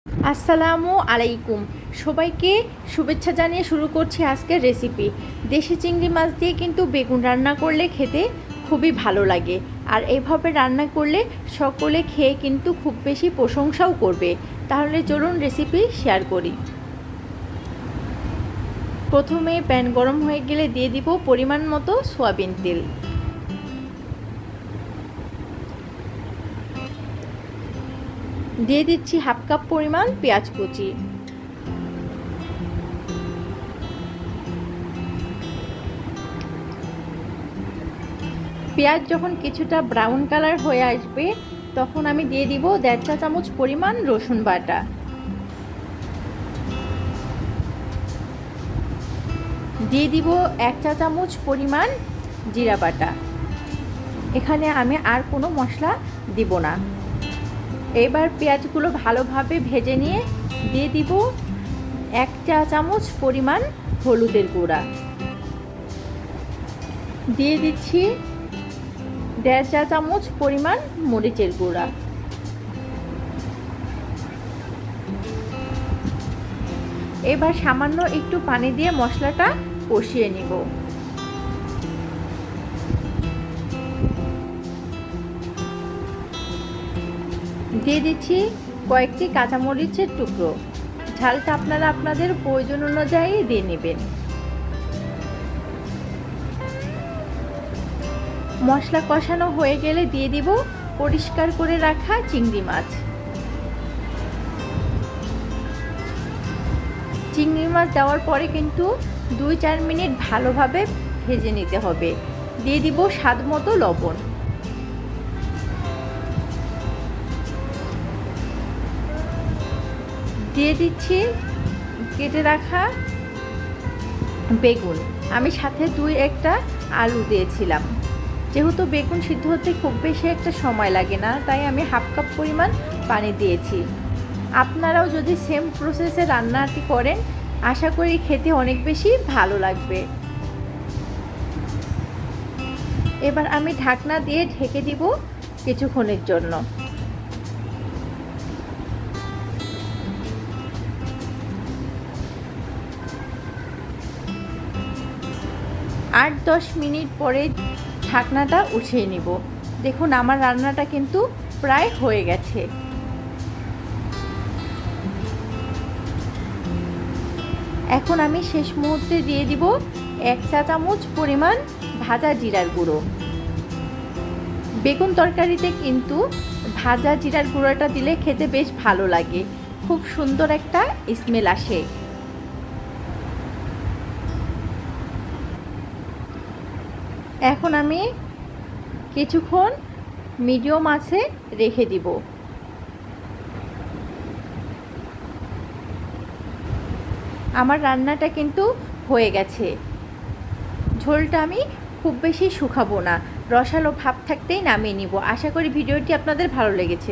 আসসালামু আলাইকুম, সবাইকে শুভেচ্ছা জানিয়ে শুরু করছি আজকের রেসিপি। দেশি চিংড়ি মাছ দিয়ে কিন্তু বেগুন রান্না করলে খেতে খুবই ভালো লাগে, আর এইভাবে রান্না করলে সকলে খেয়ে কিন্তু খুব বেশি প্রশংসাও করবে। তাহলে চলুন রেসিপি শেয়ার করি। প্রথমে প্যান গরম হয়ে গেলে দিয়ে দিব পরিমাণ মতো সয়াবিন তেল। দিয়ে দিচ্ছি হাফ কাপ পরিমাণ পেঁয়াজ কুচি। পেঁয়াজ যখন কিছুটা ব্রাউন কালার হয়ে আসবে তখন আমি দিয়ে দিব 1.5 চা চামচ পরিমাণ রসুন বাটা। দিয়ে দিব 1 চা চামচ পরিমাণ জিরা বাটা। এখানে আমি আর কোনো মশলা দিব না। এবার পেঁয়াজগুলো ভালোভাবে ভেজে নিয়ে দিয়ে দিব 1 চা চামচ পরিমাণ হলুদের গুঁড়া। দিয়ে দিচ্ছি 1.5 চা চামচ পরিমাণ মরিচের গুঁড়া। এবার সামান্য একটু পানি দিয়ে মশলাটা কষিয়ে নিব। দিয়ে দিচ্ছি কয়েকটি কাঁচামরিচের টুকরো। ঝালটা আপনারা আপনাদের প্রয়োজন অনুযায়ী দিয়ে নেবেন। মশলা কষানো হয়ে গেলে দিয়ে দিব পরিষ্কার করে রাখা চিংড়ি মাছ। চিংড়ি মাছ দেওয়ার পরে কিন্তু 2-4 মিনিট ভালোভাবে ভেজে নিতে হবে। দিয়ে দিব স্বাদ মতো লবণ। দিয়ে দিচ্ছি কেটে রাখা বেগুন। আমি সাথে 2-1টা আলু দিয়েছিলাম। যেহেতু বেগুন সিদ্ধ হতে খুব বেশি একটা সময় লাগে না, তাই আমি হাফ কাপ পরিমাণ পানি দিয়েছি। আপনারাও যদি সেম প্রসেসে রান্নাটি করেন আশা করি খেতে অনেক বেশি ভালো লাগবে। এবার আমি ঢাকনা দিয়ে ঢেকে দিব কিছুক্ষণের জন্য। 8-10 মিনিট পরে ঢাকনাটা উঠিয়ে নিব। দেখুন আমার রান্নাটা কিন্তু প্রায় হয়ে গেছে। এখন আমি শেষ মুহূর্তে দিয়ে দিব 1 চা চামচ পরিমাণ ভাজা জিরার গুঁড়ো। বেগুন তরকারিতে কিন্তু ভাজা জিরার গুঁড়োটা দিলে খেতে বেশ ভালো লাগে, খুব সুন্দর একটা স্মেল আসে। এখন আমি কিছুক্ষণ মিডিয়াম আঁচে রেখে দিব। আমার রান্নাটা কিন্তু হয়ে গেছে। ঝোলটা আমি খুব বেশি শুকাবো না, রসালো ভাব থাকতেই নামিয়ে নিব। আশা করি ভিডিওটি আপনাদের ভালো লেগেছে।